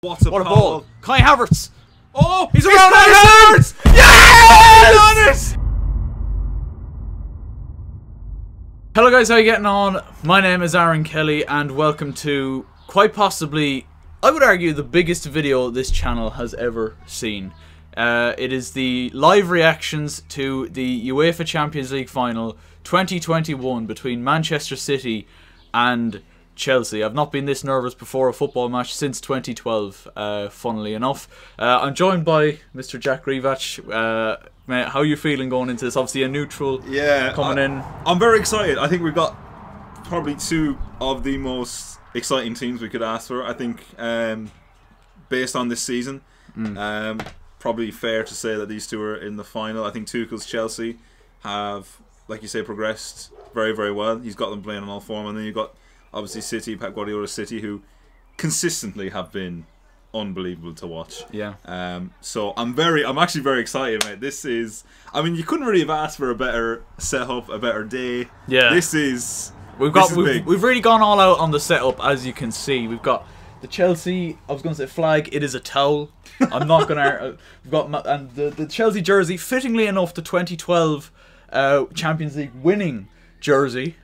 What a ball! Kai Havertz! Oh! He's around Kai Havertz! Yes! Hello guys, how are you getting on? My name is Aaron Kelly and welcome to, quite possibly, I would argue, the biggest video this channel has ever seen. It is the live reactions to the UEFA Champions League final 2021 between Manchester City and Chelsea. I've not been this nervous before a football match since 2012, funnily enough. I'm joined by Mr. Jack Rivach. Mate, how are you feeling going into this? Obviously a neutral coming in. I'm very excited. I think we've got probably two of the most exciting teams we could ask for. I think based on this season, probably fair to say that these two are in the final. I think Tuchel's Chelsea have, like you say, progressed very, very well. He's got them playing on all form, and then you've got obviously City, Pep Guardiola's City, who consistently have been unbelievable to watch. Yeah. So I'm actually very excited, mate. This is, I mean, you couldn't really have asked for a better setup, a better day. Yeah. We've really gone all out on the setup, as you can see. We've got the Chelsea, I was going to say flag, it is a towel. I'm not going to, we've got and the Chelsea jersey, fittingly enough, the 2012 Champions League winning jersey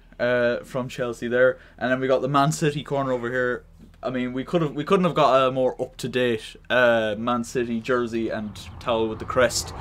from Chelsea there, and then we got the Man City corner over here. I mean, we couldn't have got a more up to date Man City jersey and towel with the crest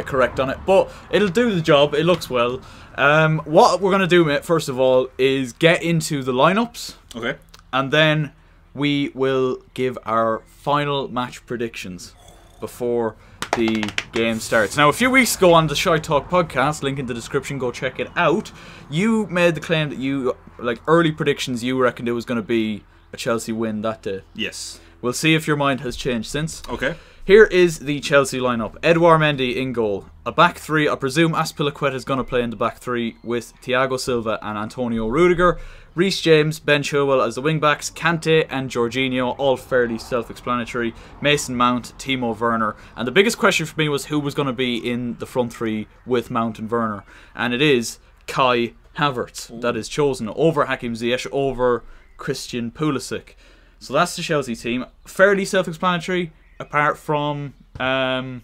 correct on it, but it'll do the job. It looks well. What we're gonna do, mate, first of all, is get into the lineups. Okay. And then we will give our final match predictions before the game starts. Now, a few weeks ago on the Shy Talk podcast, link in the description, go check it out, you made the claim that you, like, early predictions, you reckoned it was going to be a Chelsea win that day. Yes. We'll see if your mind has changed since. Okay. Here is the Chelsea lineup. Edouard Mendy in goal. A back three. I presume Azpilicueta is going to play in the back three with Thiago Silva and Antonio Rudiger. Reece James, Ben Chilwell as the wing-backs, Kante and Jorginho, all fairly self-explanatory. Mason Mount, Timo Werner. And the biggest question for me was who was going to be in the front three with Mount and Werner. And it is Kai Havertz. Ooh. That is chosen over Hakim Ziyech, over Christian Pulisic. So that's the Chelsea team. Fairly self-explanatory, apart from I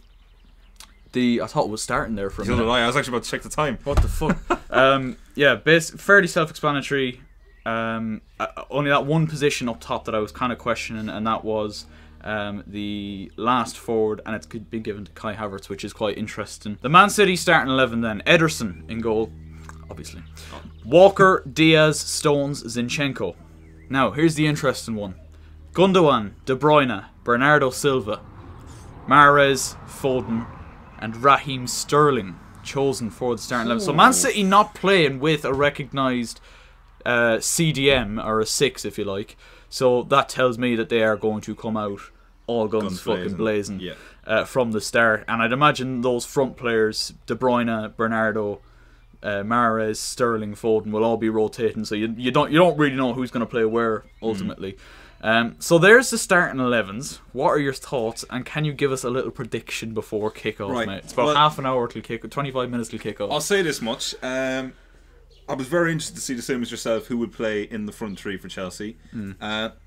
thought it was starting there for a minute. I was actually about to check the time. What the fuck? Yeah, fairly self-explanatory. Only that one position up top that I was kind of questioning, and that was the last forward, and it's been given to Kai Havertz, which is quite interesting. The Man City starting 11 then. Ederson in goal, obviously. Walker, Diaz, Stones, Zinchenko. Now, here's the interesting one. Gundogan, De Bruyne, Bernardo Silva, Mahrez, Foden, and Raheem Sterling chosen for the starting 11. So Man City not playing with a recognised CDM, or a 6 if you like. So that tells me that they are going to come out all guns fucking blazing from the start. And I'd imagine those front players, De Bruyne, Bernardo, Mahrez, Sterling, Foden, will all be rotating, so you don't really know who's going to play where ultimately. So there's the starting 11s. What are your thoughts, and can you give us a little prediction before kickoff, mate? It's about half an hour till kick, 25 minutes till kickoff. I'll say this much: I was very interested to see the same as yourself who would play in the front three for Chelsea.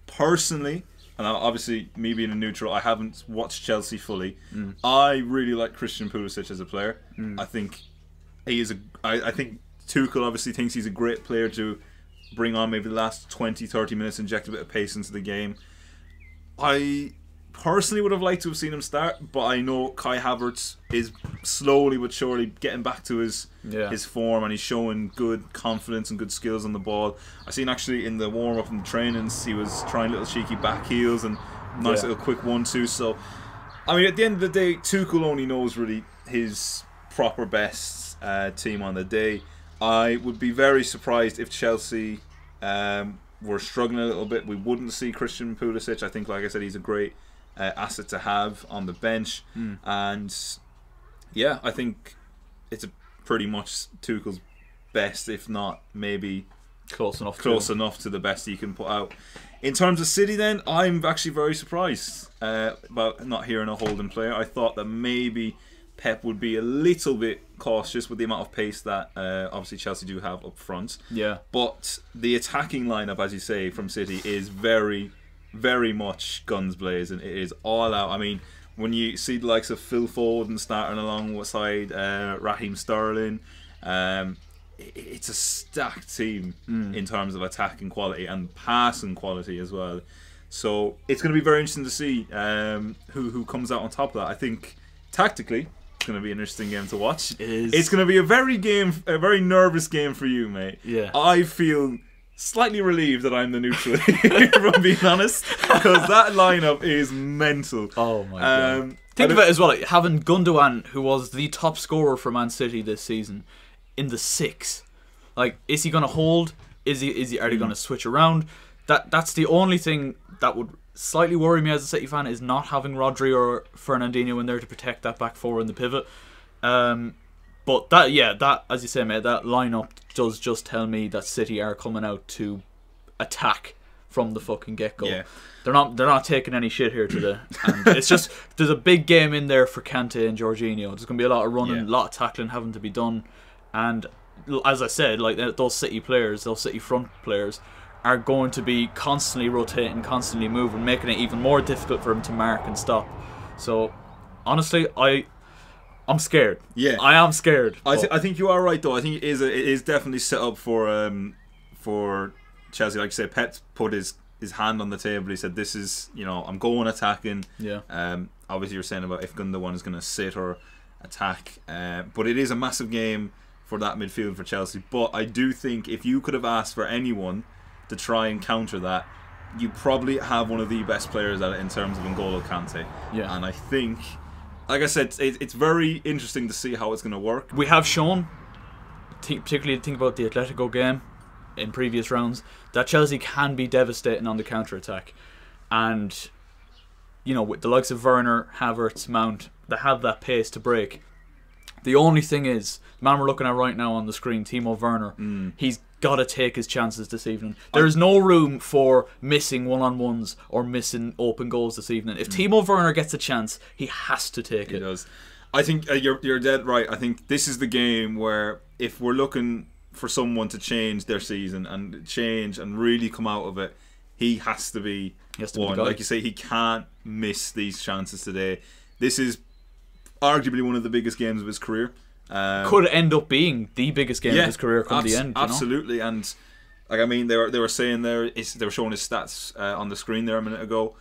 Personally, and obviously me being a neutral, I haven't watched Chelsea fully. I really like Christian Pulisic as a player. I think he is I think Tuchel obviously thinks he's a great player to bring on maybe the last 20-30 minutes, inject a bit of pace into the game. I personally would have liked to have seen him start, but I know Kai Havertz is slowly but surely getting back to his form, and he's showing good confidence and good skills on the ball. I seen actually in the warm-up and the trainings he was trying little cheeky back heels and nice little quick 1-2. So I mean, at the end of the day, Tuchel only knows really his proper best team on the day. I would be very surprised if Chelsea were struggling a little bit. We wouldn't see Christian Pulisic. I think, like I said, he's a great asset to have on the bench. And yeah, I think it's pretty much Tuchel's best, if not maybe close enough to the best he can put out. In terms of City then, I'm actually very surprised about not hearing a holding player. I thought that maybe Pep would be a little bit cautious with the amount of pace that obviously Chelsea do have up front. Yeah. But the attacking lineup, as you say, from City is very, very much guns blazing. It is all out. I mean, when you see the likes of Phil Foden starting alongside Raheem Sterling, it's a stacked team in terms of attacking quality and passing quality as well. So it's going to be very interesting to see who comes out on top of that. I think tactically, it's going to be an interesting game to watch. It is. It's going to be a very nervous game for you, mate. Yeah. I feel slightly relieved that I'm the neutral, if I'm being honest, because that lineup is mental. Oh my god! Think of it as well, like having Gundogan, who was the top scorer for Man City this season, in the 6. Like, is he going to hold? Are they going to switch around? That's the only thing that would slightly worry me as a City fan, is not having Rodri or Fernandinho in there to protect that back four in the pivot. But that as you say, mate, that lineup does just tell me that City are coming out to attack from the fucking get-go. Yeah. They're not taking any shit here today. And it's just, there's a big game in there for Kante and Jorginho. There's going to be a lot of running, a lot of tackling having to be done. And as I said, like, those City players, those City front players, are going to be constantly rotating, constantly moving, making it even more difficult for him to mark and stop. So, honestly, I'm scared. Yeah, I am scared. I think you are right, though. I think it is definitely set up for Chelsea. Like you say, Pep put his hand on the table. He said, "This is, I'm going attacking." Yeah. Obviously, you're saying about if Gundogan is going to sit or attack, but it is a massive game for that midfield for Chelsea. But I do think if you could have asked for anyone to try and counter that, you probably have one of the best players at it in terms of N'Golo Kante. Yeah. And I think, like I said, it's very interesting to see how it's going to work. We have shown, particularly think about the Atletico game in previous rounds, that Chelsea can be devastating on the counter-attack. And, with the likes of Werner, Havertz, Mount, they have that pace to break. The only thing is, the man we're looking at right now on the screen, Timo Werner, he's got to take his chances this evening. There is no room for missing one-on-ones or missing open goals this evening. If Timo Werner gets a chance, he has to take it. He does. I think you're dead right. I think this is the game where if we're looking for someone to change their season and really come out of it, he has to be one. Like you say, he can't miss these chances today. This is arguably one of the biggest games of his career. Could end up being the biggest game of his career come the end. Absolutely, and like, I mean, they were saying they were showing his stats on the screen there a minute ago.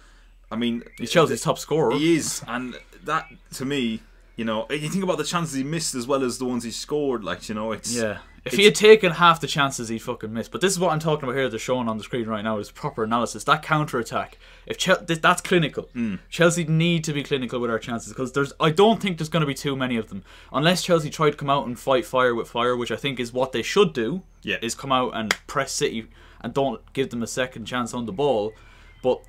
I mean, he's Chelsea's top scorer. He is, and that, to me, you think about the chances he missed as well as the ones he scored. Like, it's If he had taken half the chances, he'd fucking miss. But this is what I'm talking about here. They're showing on the screen right now is proper analysis. That counter attack, that's clinical. Chelsea need to be clinical with our chances, because I don't think there's going to be too many of them unless Chelsea try to come out and fight fire with fire, which I think is what they should do. Yeah. Is come out and press City and don't give them a second chance on the ball. But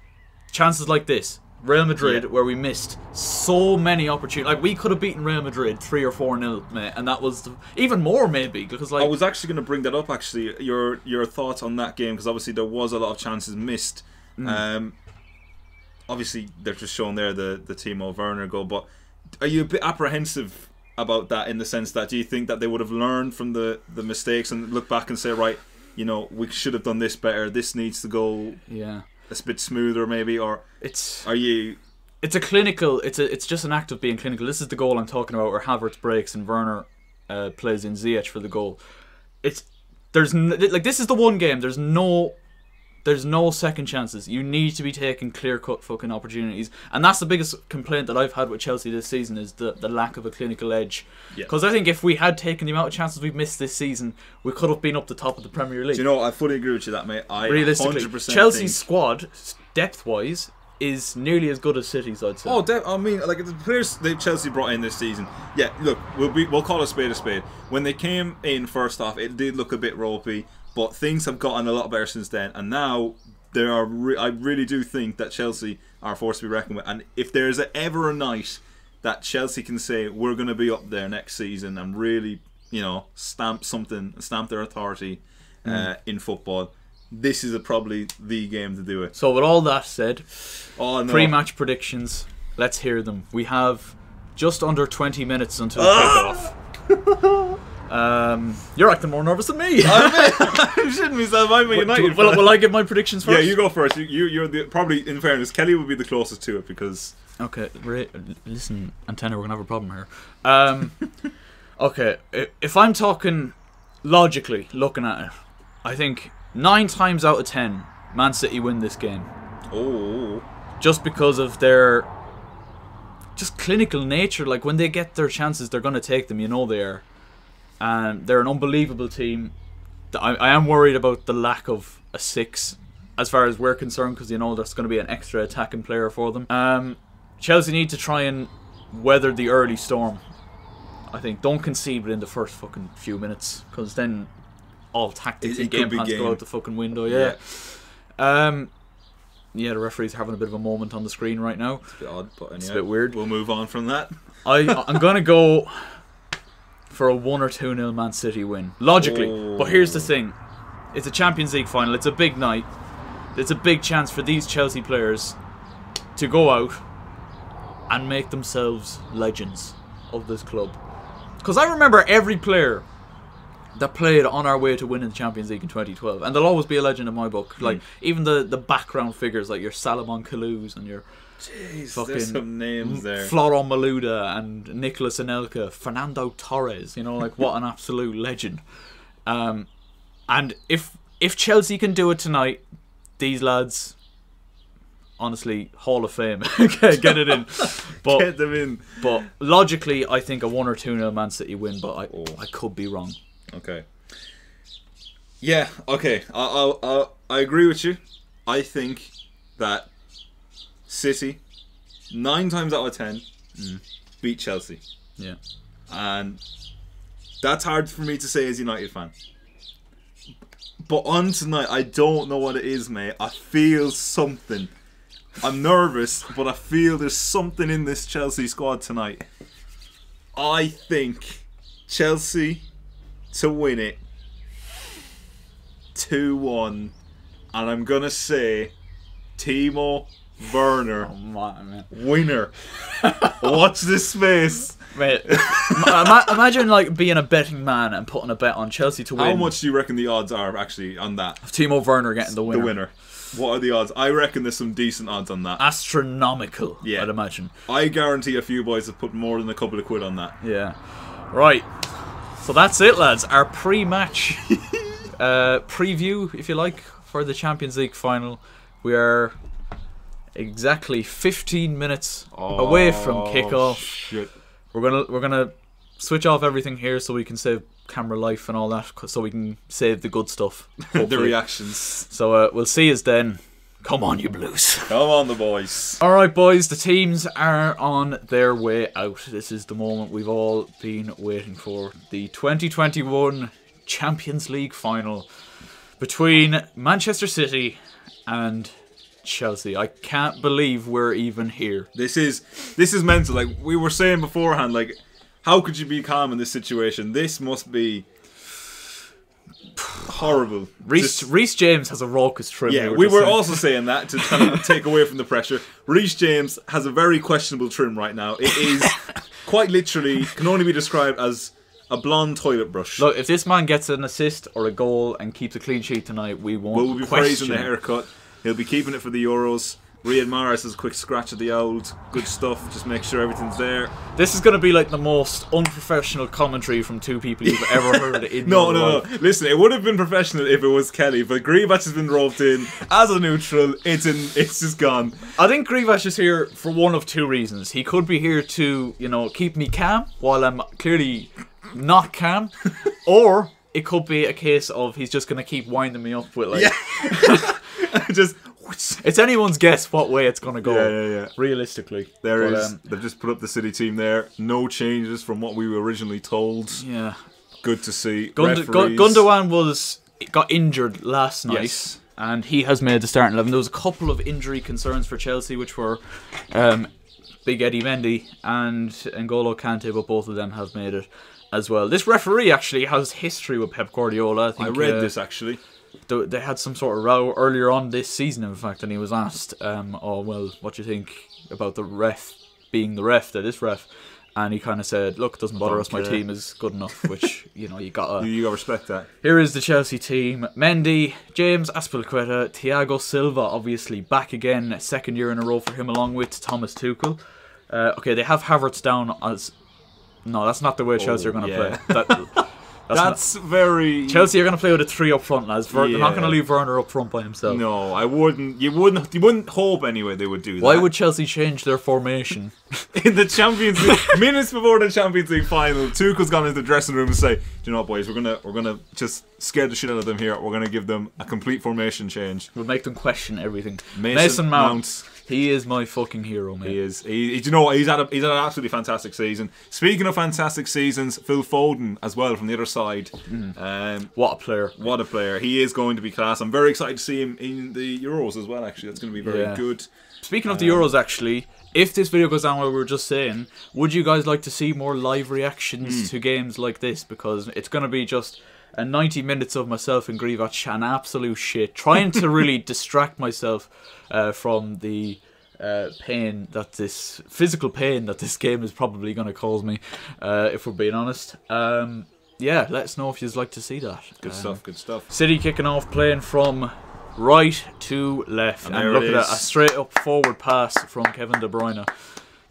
chances like this, Real Madrid, where we missed so many opportunities. Like, we could have beaten Real Madrid 3 or 4-0, mate, and that was even more maybe, because I was actually going to bring that up. Actually, your thoughts on that game, because obviously there was a lot of chances missed. Obviously they're just showing there the Timo Werner goal, but are you a bit apprehensive about that, in the sense that, do you think that they would have learned from the mistakes and look back and say, right, we should have done this better, this needs to go a bit smoother maybe, or it's a clinical, it's just an act of being clinical. This is the goal I'm talking about, where Havertz breaks and Werner plays in Ziyech for the goal. This is the one game, there's no second chances. You need to be taking clear-cut fucking opportunities, and that's the biggest complaint that I've had with Chelsea this season, is the lack of a clinical edge. Because I think if we had taken the amount of chances we've missed this season, we could have been up the top of the Premier League. Do you know, I fully agree with you that, mate. Realistically, 100% Chelsea's squad, depth-wise, is nearly as good as City's, I'd say. I mean, like, the players that Chelsea brought in this season, look, we'll call a spade a spade. When they came in first off, it did look a bit ropey, but things have gotten a lot better since then, and now I really do think that Chelsea are a force to be reckoned with. And if there's ever a night that Chelsea can say, we're going to be up there next season and really, stamp their authority in football, this is probably the game to do it. So with all that said, pre-match predictions, let's hear them. We have just under 20 minutes until kickoff. You're acting more nervous than me. I'm shitting myself. I'm a United fan. Will I give my predictions first? Yeah, you go first. You're probably, in fairness, Kelly would be the closest to it because. Okay, listen, Antenna, we're gonna have a problem here. Okay, if I'm talking logically, looking at it, I think 9 times out of 10, Man City win this game. Oh. Just because of their just clinical nature. Like, when they get their chances, they're gonna take them. You know they are. And they're an unbelievable team. I am worried about the lack of a 6 as far as we're concerned, because you know there's going to be an extra attacking player for them. Chelsea need to try and weather the early storm. I think don't concede within the first fucking few minutes, because then all tactics and game plans go out the fucking window. Yeah. Yeah, the referee's having a bit of a moment on the screen right now. It's a bit odd, but anyway, it's a bit weird. We'll move on from that. I'm going to go for a 1 or 2-0 Man City win. Logically. Oh. But here's the thing. It's a Champions League final. It's a big night. It's a big chance for these Chelsea players to go out and make themselves legends of this club. Because I remember every player that played on our way to winning the Champions League in 2012. And they'll always be a legend in my book. Like, even the background figures, like your Salomon Kalouz and your... Jeez, there's some names there. Florent Malouda and Nicolas Anelka, Fernando Torres, you know, like, what an absolute legend. And if Chelsea can do it tonight, these lads, honestly, Hall of Fame. Get it in. But, get them in. But logically, I think a 1 or 2-0 Man City win, but I could be wrong. Okay. Yeah, okay. I agree with you. I think that City, 9 times out of 10, beat Chelsea. Yeah. And that's hard for me to say as a United fan. But on tonight, I don't know what it is, mate. I feel something. I'm nervous, but I feel there's something in this Chelsea squad tonight. I think Chelsea to win it 2-1. And I'm going to say Timo Werner, winner. Watch this space. Mate, imagine like being a betting man and putting a bet on Chelsea to win. How much do you reckon the odds are actually on that? Of Timo Werner getting the winner. The winner. What are the odds? I reckon there's some decent odds on that. Astronomical, yeah. I'd imagine. I guarantee a few boys have put more than a couple of quid on that. Yeah. Right. So that's it, lads. Our pre-match preview, if you like, for the Champions League final. We are exactly 15 minutes away from kickoff. Shit. We're gonna switch off everything here so we can save camera life and all that, so we can save the good stuff. The reactions. So we'll see us then. Come on, you Blues. Come on, the boys. Alright, boys, the teams are on their way out. This is the moment we've all been waiting for. The 2021 Champions League final between Manchester City and Chelsea. I can't believe we're even here. This is mental. Like we were saying beforehand, like, how could you be calm in this situation? This must be horrible. Reece James has a raucous trim. Yeah, we were also saying that to kind of take away from the pressure. Reece James has a very questionable trim right now. It is quite literally, can only be described as a blonde toilet brush. Look, if this man gets an assist or a goal and keeps a clean sheet tonight, we'll be praising the haircut. He'll be keeping it for the Euros. Riyad Mahrez has a quick scratch at the old. Good stuff. Just make sure everything's there. This is going to be like the most unprofessional commentary from two people you've ever heard in your life. No. Listen, it would have been professional if it was Kelly, but Greavac has been roped in as a neutral. It's just gone. I think Greavac is here for one of two reasons. He could be here to, keep me calm while I'm clearly not calm, or it could be a case of he's just going to keep winding me up with just. It's anyone's guess what way it's going to go. Yeah. Realistically, they've just put up the City team there. No changes from what we were originally told. Yeah, good to see. Gundogan got injured last night, yes, and he has made the starting 11. There was a couple of injury concerns for Chelsea, which were Big Eddie Mendy and N'Golo Kante, but both of them have made it as well. This referee actually has history with Pep Guardiola. I read this actually. They had some sort of row earlier on this season, in fact, and he was asked, what do you think about the ref being the ref, that is ref? and he kind of said, "Look, it doesn't bother Don't us. My care." team is good enough." Which you gotta. You gotta respect that. Here is the Chelsea team: Mendy, James Azpilicueta, Thiago Silva, obviously back again, second year in a row for him, along with Thomas Tuchel. Okay, they have Havertz down as. No, that's not the way Chelsea are going to yeah. play. That's very. Chelsea are going to play with a 3 up front, lads. They're not going to leave Werner up front by himself. No, I wouldn't. You wouldn't hope anyway they would do that. Why would Chelsea change their formation? In the Champions League, minutes before the Champions League final, Tuchel's gone into the dressing room and say, "Do you know what, boys? We're gonna just scare the shit out of them here. We're gonna give them a complete formation change. We'll make them question everything." Mason Mount. He is my fucking hero, man. He is. Do you know what? He's had an absolutely fantastic season. Speaking of fantastic seasons, Phil Foden as well from the other side. What a player! What a player! He is going to be class. I'm very excited to see him in the Euros as well. Actually, that's going to be very good. Speaking of the Euros, actually, if this video goes down what we were just saying, would you guys like to see more live reactions to games like this? Because it's going to be just 90 minutes of myself and Grievach chatting absolute shit, trying to really distract myself from the physical pain that this game is probably going to cause me, if we're being honest. Yeah, let us know if you'd like to see that. Good stuff. City kicking off, playing from right to left, and look at that, a straight up forward pass from Kevin De Bruyne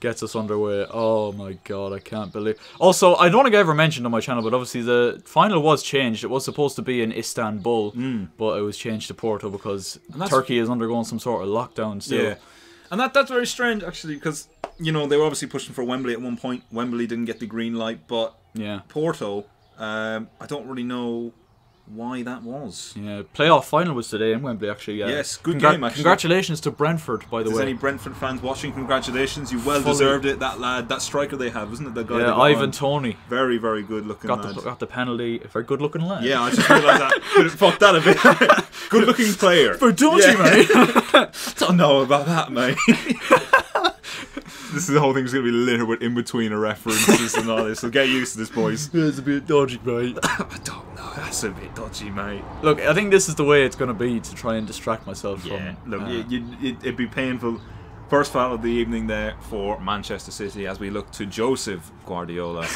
gets us underway. Oh my god, I can't believe. Also, I don't think I ever mentioned on my channel, but obviously the final was changed. It was supposed to be in Istanbul, but it was changed to Porto because Turkey is undergoing some sort of lockdown still. Yeah. And that's very strange, actually, because, they were obviously pushing for Wembley at one point. Wembley didn't get the green light, but Porto, I don't really know why that was. Yeah, playoff final was today in Wembley, actually. Yes, good game, actually. Congratulations to Brentford, by the way. If there's any Brentford fans watching, congratulations. You well deserved it. That lad, that striker they have, isn't it? The guy Ivan Toney. Very, very good looking lad. Got the penalty. Very good looking lad. Yeah, I just realised that. Fuck that a bit. Good looking player. For dodgy, mate. Don't know about that, mate. This is the whole thing's going to be littered with in-betweener references and all this, so get used to this, boys. It's a bit dodgy, mate. I don't know, that's a bit dodgy, mate. Look, I think this is the way it's going to be to try and distract myself from... Look, it'd be painful. First foul of the evening there for Manchester City as we look to Joseph Guardiola.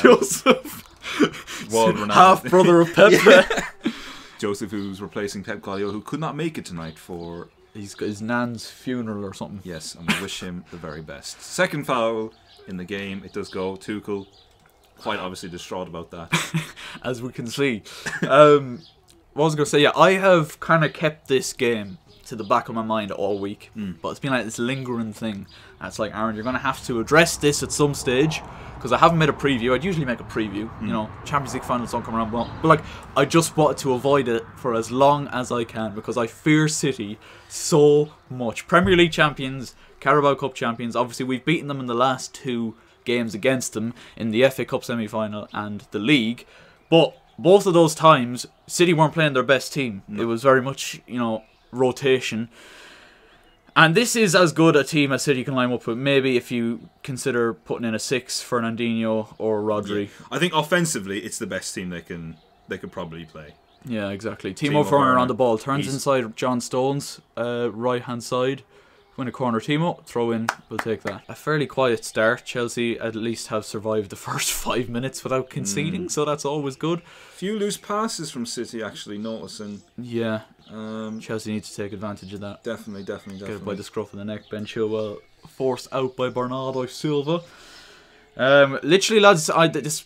Joseph! Half-brother of Pep. Joseph, who's replacing Pep Guardiola, who could not make it tonight for... He's got his nan's funeral or something. Yes, and we wish him the very best. Second foul in the game. It does go. Tuchel, quite obviously distraught about that. As we can see. What I was going to say, I have kind of kept this game to the back of my mind all week. But it's been like this lingering thing. And it's like, Aaron, you're going to have to address this at some stage. Because I haven't made a preview. I'd usually make a preview. Champions League finals don't come around. But I just wanted to avoid it for as long as I can. Because I fear City so much. Premier League champions, Carabao Cup champions. Obviously, we've beaten them in the last 2 games against them in the FA Cup semi-final and the league. But both of those times, City weren't playing their best team. It was very much, rotation. And this is as good a team as City can line up with. Maybe if you consider putting in a 6, Fernandinho or Rodri. Yeah. I think offensively, it's the best team they could probably play. Yeah, exactly. Timo Werner on the ball. Turns inside John Stones, right hand side. Win a corner. Timo, throw in. We'll take that. A fairly quiet start. Chelsea at least have survived the first 5 minutes without conceding, so that's always good. Few loose passes from City, actually, noticing. Yeah. Chelsea need to take advantage of that. Definitely. Get it by the scruff of the neck. Ben Chilwell forced out by Bernardo Silva. Literally, lads,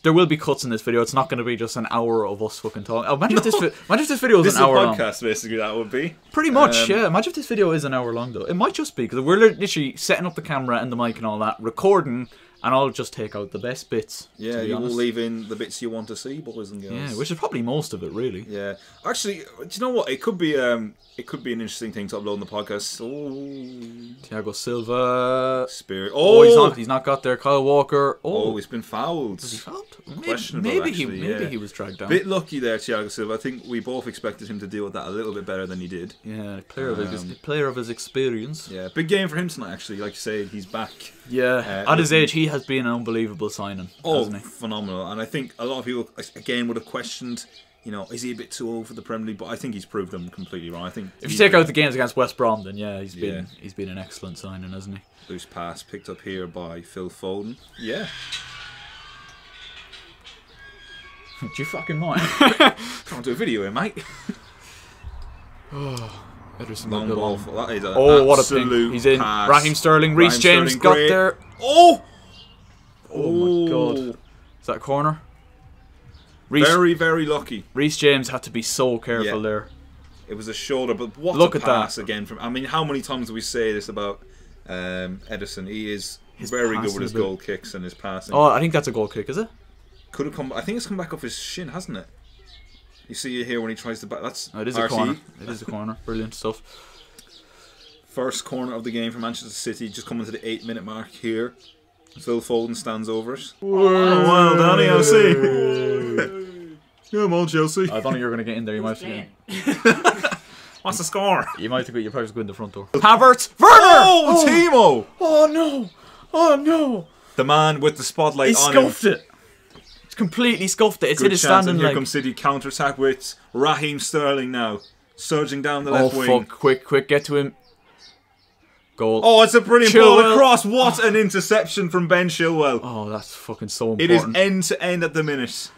there will be cuts in this video. It's not going to be just an hour of us fucking talking. Imagine if this video is an hour long. This is a podcast, basically, that would be. Pretty much, yeah. Imagine if this video is an hour long, though. It might just be, because we're literally setting up the camera and the mic and all that, recording, and I'll just take out the best bits. Yeah, you will leave in the bits you want to see, boys and girls. Yeah, which is probably most of it, really. Yeah. Actually, do you know what? It could be an interesting thing to upload on the podcast. Thiago Silva. Spirit. He's not got there. Kyle Walker. He's been fouled. Was he fouled? Questionable, maybe actually, he was dragged down. Bit lucky there, Thiago Silva. I think we both expected him to deal with that a little bit better than he did. Yeah, player of his experience. Yeah, big game for him tonight, actually. Like you say, he's back. Yeah, at his age, he has been an unbelievable signing. Hasn't he? Phenomenal. And I think a lot of people, again, would have questioned is he a bit too old for the Premier League? But I think he's proved them completely wrong. I think if you take out the games against West Brom, then he's been an excellent signing, hasn't he? Loose pass picked up here by Phil Foden. Yeah. Do you fucking mind? Can't do a video here, mate. Ederson Long ball. That is an what a absolute ping. He's in. pass. Raheem Sterling. Reece James got great. there. Oh my god. Is that a corner? Very, very lucky. Reece James had to be so careful there. It was a shoulder, but what Look a at pass that. again from. I mean, how many times do we say this about Ederson? He is very good with his goal kicks and his passing. Oh, I think that's a goal kick, is it? Could have come. I think it's come back off his shin, hasn't it? You see it here when he tries to back. That's it is RC. a corner. It is a corner. Brilliant stuff. First corner of the game for Manchester City, just coming to the 8-minute mark here. Phil Foden stands over it. Oh, well done, Chelsea. Come on, Chelsea. I thought you were going to get in there. You might have What's the score? You might have probably go in the front door. Havertz! Werner! Oh, Timo! Oh no! Oh no! The man with the spotlight He on scuffed him. it. It's completely scuffed it. It's Good hit his chance, standing and here leg. comes City counter-attack with Raheem Sterling now. Surging down the left wing. Fuck. Quick, get to him. Goal. Oh, it's a brilliant Chilwell. ball across. What an interception from Ben Chilwell. Oh, that's fucking so It is important. end-to-end at the minute.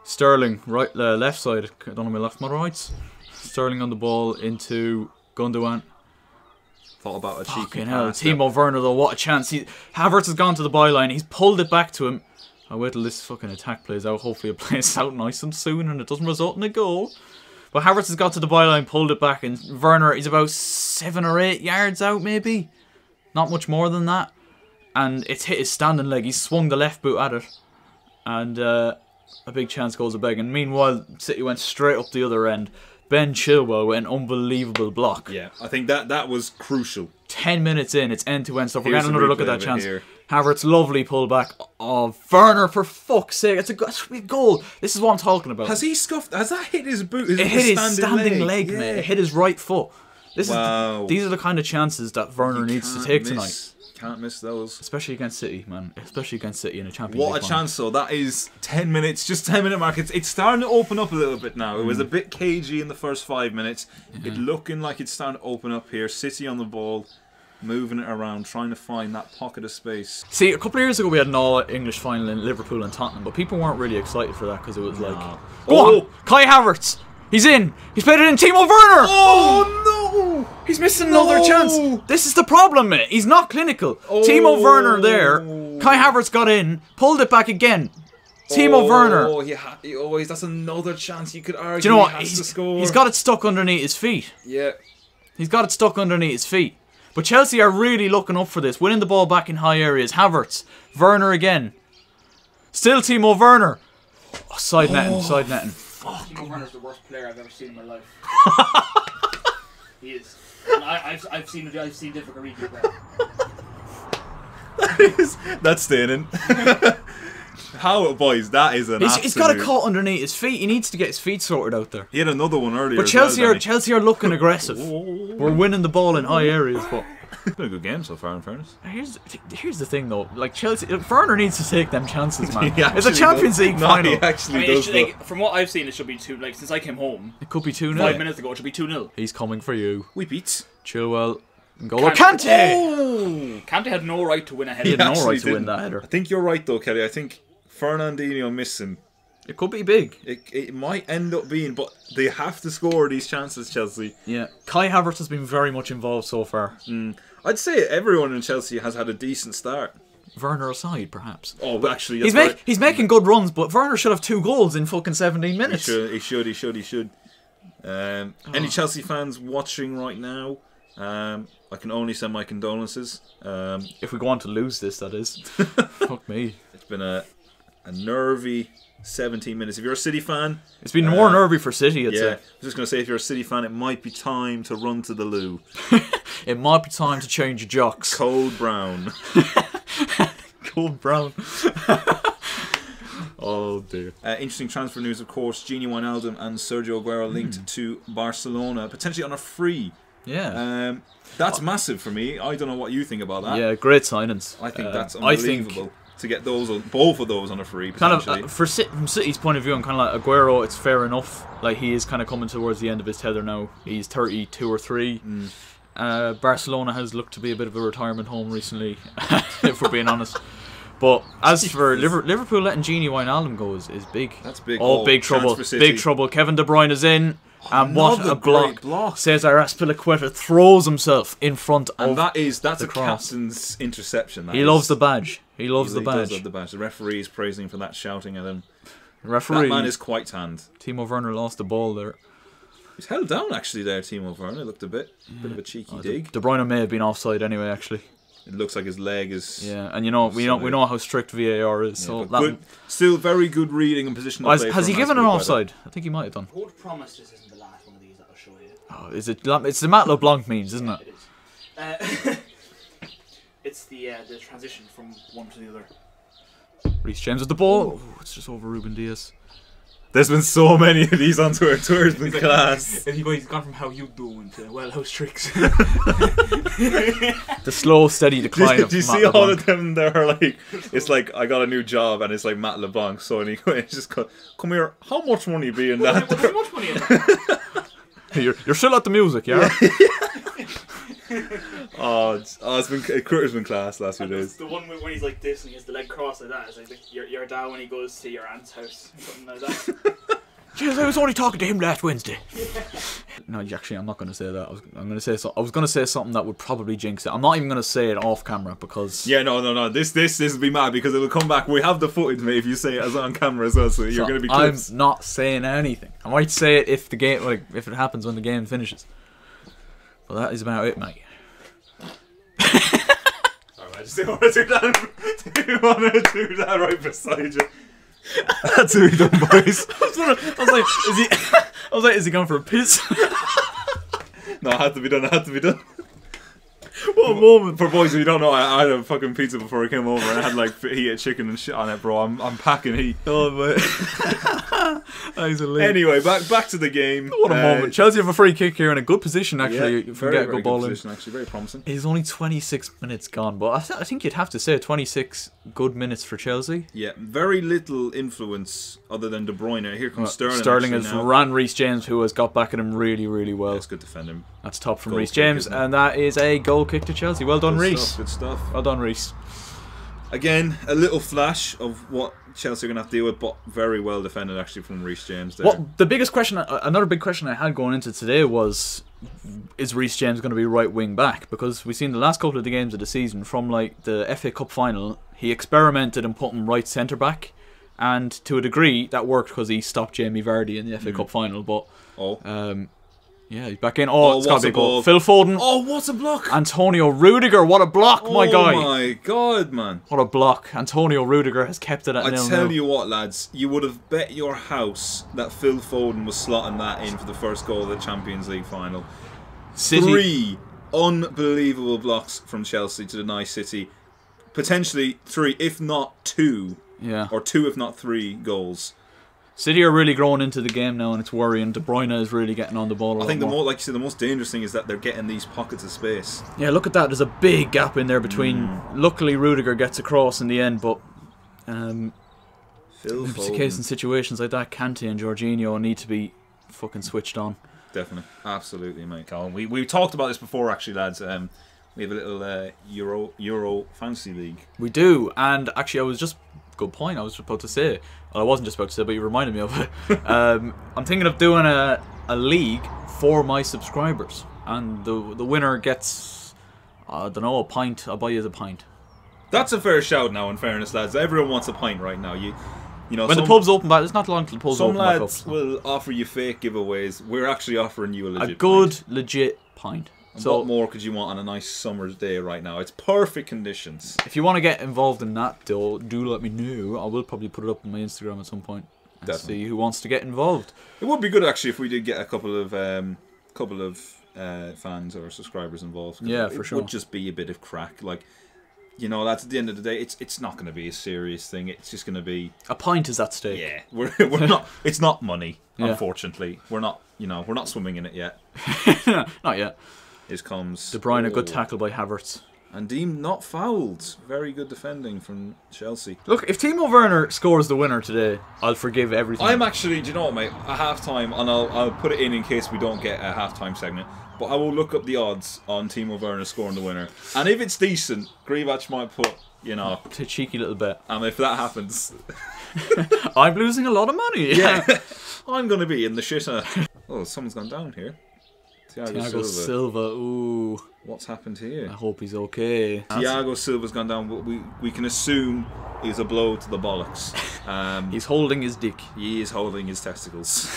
Sterling, right, left side. I don't know my left, my right. Sterling on the ball into Gundogan. Thought about a cheeky Fucking hell. pass. Timo Werner, though, what a chance. Havertz has gone to the byline. He's pulled it back to him. I'll wait till this fucking attack plays out. Hopefully it plays out nice and soon and it doesn't result in a goal. But Havertz has got to the byline, pulled it back, and Werner is about 7 or 8 yards out, maybe. Not much more than that. And it's hit his standing leg. He's swung the left boot at it. And a big chance goes a beg. And meanwhile, City went straight up the other end. Ben Chilwell with an unbelievable block. Yeah, I think that was crucial. 10 minutes in, it's end-to-end stuff. We're Here's getting the another look at replay that of it chance. here. Havertz, lovely pullback. Oh, Werner, for fuck's sake. It's a goal. This is what I'm talking about. Has he scuffed? Has that hit his boot? It hit his standing leg, yeah. mate. It hit his right foot. These are the kind of chances that Werner needs to take tonight. Can't miss those. Especially against City, man. Especially against City in a Champions League What a final. chance, though. That is 10 minutes, just 10-minute mark. It's starting to open up a little bit now. It was a bit cagey in the first 5 minutes. It looking like it's starting to open up here. City on the ball, moving it around, trying to find that pocket of space. See, a couple of years ago we had an all-English final in Liverpool and Tottenham, but people weren't really excited for that because it was like... Go on! Kai Havertz! He's in! He's played it in Timo Werner! Oh, no! He's missing another chance. This is the problem, mate. He's not clinical. Timo Werner there. Kai Havertz got in, pulled it back again. Timo Werner. Oh, that's another chance you could argue. Do you know what? He has to score. He's got it stuck underneath his feet. Yeah. He's got it stuck underneath his feet. But Chelsea are really looking up for this. Winning the ball back in high areas. Havertz. Werner again. Still Timo Werner. Oh, side netting. Timo Werner's the worst player I've ever seen in my life. He is. And I've seen different reviews there. That's staying in. How, boys, that is an He's got it absolute- caught underneath his feet. He needs to get his feet sorted out there. He had another one earlier. But as Chelsea well, are Chelsea are looking aggressive. We're winning the ball in high areas, but It's been a good game so far, in fairness. here's the thing though. Like Chelsea, Werner needs to take them chances, man. He It's a actually Champions does. League No, final. he I actually mean, does. though. from what I've seen, it should be 2. Like since I came home It could be 2-0. 5 minutes ago, it should be 2-0. He's coming for you. We beat. Chilwell. N'Golo Kante! Oh! Kante had no right to win a He header. had no actually right to win didn't. that header. I think you're right, though, Kelly. I think Fernandinho missing. It could be big. It might end up being, but they have to score these chances, Chelsea. Yeah. Kai Havertz has been very much involved so far. I'd say everyone in Chelsea has had a decent start. Werner aside, perhaps. Oh, but actually, that's He's making good runs, but Werner should have 2 goals in fucking 17 minutes. He should. Any Chelsea fans watching right now, I can only send my condolences. If we go on to lose this, that is. Fuck me. It's been a nervy 17 minutes. If you're a City fan... It's been more nervy for City, I'd Yeah, say. I was just going to say, if you're a City fan, it might be time to run to the loo. It might be time to change your jocks. Cold brown. Cold brown. Oh dear. Interesting transfer news, of course. Gini Wijnaldum and Sergio Aguero linked to Barcelona, potentially on a free. Yeah. That's massive for me. I don't know what you think about that. Yeah, great signings. I think that's I think unbelievable. to get both of those on a free. Kind of Potentially. from City's point of view, and kind of like Aguero, it's fair enough. Like he is kind of coming towards the end of his tether now. He's 32 or 3. Barcelona has looked to be a bit of a retirement home recently, if we're being honest. But as for Liverpool letting Gini Wijnaldum go is big. That's big. Oh, big trouble. Big trouble. Kevin De Bruyne is in. And what a block. Cesar Azpilicueta throws himself in front of that's a cross. captain's interception. He loves the badge. He loves the badge. Does love the badge. The referee is praising him for that, shouting at him. Referee. That man is quite tanned. Timo Werner lost the ball there. He's held down actually there, Timo Werner. Looked a bit of a cheeky dig. De Bruyne may have been offside anyway, actually. It looks like his leg is. Yeah, and we know how strict VAR is. So still very good reading and positional play. Has he given an offside? I think he might have done. I would promise this isn't the last one of these that I'll show you. Oh, is it? It's the Matt LeBlanc memes, isn't it? It is. It's the transition from one to the other. Reece James with the ball. Oh, it's just over Ruben Diaz. There's been so many of these on Twitter. Twitter's been class. He's gone from how you doing to well, how's tricks. The slow, steady decline. Do you see Matt all LeBlanc. of them? They're like, it's like I got a new job and it's like Matt LeBlanc. So and it's just come here. How much money be in that? How much money in that? You're still at the music, yeah? Twitter's been class last few days. The one when he's like this and he has the leg crossed like that. It's like your dad when he goes to your aunt's house, something like that. Jeez, I was only talking to him last Wednesday. No, actually, I'm not going to say that. I was going to say something that would probably jinx it. I'm not even going to say it off camera because. Yeah, no. This will be mad because it will come back. We have the footage, mate. If you say it as on camera as well, so you're going to be clips. I'm not saying anything. I might say it if if it happens when the game finishes. But that is about it, mate. Sorry, I just didn't want to do that. Didn't want to do that right beside you. That's what we done, boys. I was like, is he going for a piss? No, it had to be done. What a moment. For boys who don't know, I had a fucking pizza before I came over and I had like heated chicken and shit on it, bro. I'm packing heat. Oh, mate. Anyway, back to the game. What a moment. Chelsea have a free kick here in a good position, actually. Yeah, if we get a good ball in. Actually, very promising. It is only 26 minutes gone, but I think you'd have to say 26 good minutes for Chelsea. Yeah, very little influence other than De Bruyne. Here comes Sterling. Sterling has ran Reece James, who has got back at him really, really well. That's good defending. That's top from Goal Reece kick, James, isn't it? and that is a goal kick to Chelsea. Well done, Reece. Good stuff. Well done, Reece. Again, a little flash of what Chelsea are going to have to deal with, but very well defended actually from Reece James there. The biggest question, another big question I had going into today was, is Reece James going to be right wing back? Because we've seen the last couple of the games of the season, from like the FA Cup final, he experimented and put him right centre back, and to a degree that worked because he stopped Jamie Vardy in the FA Cup final. But yeah, he's back in. It's got to be a goal. Phil Foden. Oh, what a block! Antonio Rudiger, what a block, my guy! Oh my god, man! What a block! Antonio Rudiger has kept it at 0-0. I tell you what, lads, you would have bet your house that Phil Foden was slotting that in for the first goal of the Champions League final. City. 3 unbelievable blocks from Chelsea to deny City. Potentially 3, if not 2. Yeah. Or 2, if not 3 goals. City are really growing into the game now, and it's worrying. De Bruyne is really getting on the ball a lot think more. Like you said, the most dangerous thing is that they're getting these pockets of space. Yeah, look at that. There's a big gap in there between. Luckily, Rudiger gets across in the end, but Phil if it's Foden. a case in situations like that, Kante and Jorginho need to be fucking switched on. Definitely, absolutely, mate. Colin, we talked about this before, actually, lads. We have a little Euro fantasy league. We do, and actually, good point. I was about to say. Well, I wasn't just about to say, but you reminded me of it. I'm thinking of doing a league for my subscribers, and the winner gets, I don't know, a pint. I'll buy you a pint. That's a fair shout now, in fairness, lads. Everyone wants a pint right now. You know, when the pub's open back, it's not long till the pub's some open back lads up. will offer you fake giveaways. We're actually offering you a legit A good, pint. legit pint. And So what more could you want on a nice summer's day right now? It's perfect conditions. if you want to get involved in that, though, do let me know. I will probably put it up on my Instagram at some point and Definitely. see who wants to get involved. It would be good actually if we did get a couple of fans or subscribers involved. 'Cause Yeah, for It sure. would just be a bit of crack. Like, you know, that's at the end of the day. It's not going to be a serious thing. It's just going to be. A pint is at stake. Yeah, we're not. It's not money. Yeah. Unfortunately, we're not. We're not swimming in it yet. Not yet. It comes. De Bruyne, a good tackle by Havertz. And deemed not fouled. Very good defending from Chelsea. Look, if Timo Werner scores the winner today, I'll forgive everything. I'm actually, do you know what, mate? At half-time, and I'll put it in case we don't get a half-time segment, but I will look up the odds on Timo Werner scoring the winner. And if it's decent, Grievac might put, you know... It's a cheeky little bit. And if that happens... I'm losing a lot of money. Yeah. I'm going to be in the shitter. Oh, someone's gone down here. Thiago Silva, ooh. What's happened here? I hope he's okay. Thiago Silva's gone down, but we can assume he's a blow to the bollocks. He's holding his dick. He is holding his testicles.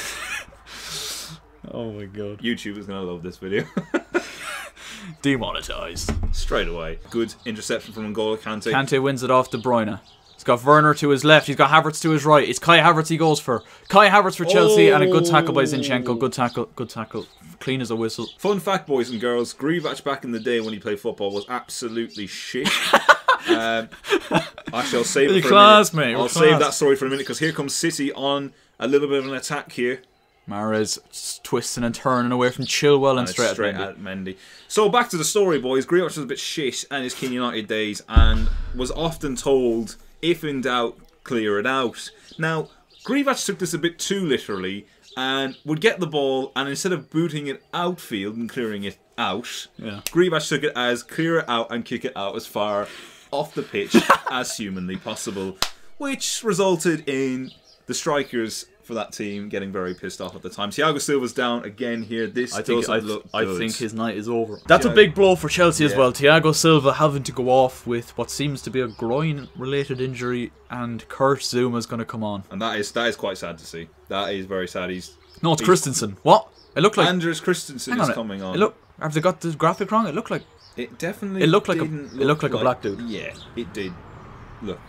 Oh my god. YouTube is going to love this video. Demonetized. Straight away. Good interception from N'Golo Kante. Kante wins it off De Bruyne. He's got Werner to his left. He's got Havertz to his right. It's Kai Havertz he goes for. Kai Havertz for Chelsea and a good tackle by Zinchenko. Good tackle. Good tackle. Clean as a whistle. Fun fact, boys and girls. Grievac back in the day when he played football was absolutely shit. Actually, I'll save it for a minute. Mate. I'll save that story for a minute because here comes City on a little bit of an attack here. Mahrez twisting and turning away from Chilwell and straight at Mendy. So back to the story, boys. Grievac was a bit shit in his Keane United days and was often told, if in doubt, clear it out. Now, Grievac took this a bit too literally and would get the ball and instead of booting it outfield and clearing it out, Grievac took it as clear it out and kick it out as far off the pitch as humanly possible, which resulted in the strikers for that team getting very pissed off at the time. Thiago Silva's down again here. This doesn't look good. I think his night is over. That's a big blow for Chelsea as well. Thiago Silva having to go off with what seems to be a groin-related injury, and Kurt Zouma's going to come on. And that is quite sad to see. That is very sad. It's Christensen. What? It looked like Anders Christensen is coming on. Have they got the graphic wrong? It looked like it definitely. It looked like a black dude. Yeah, it did. Look,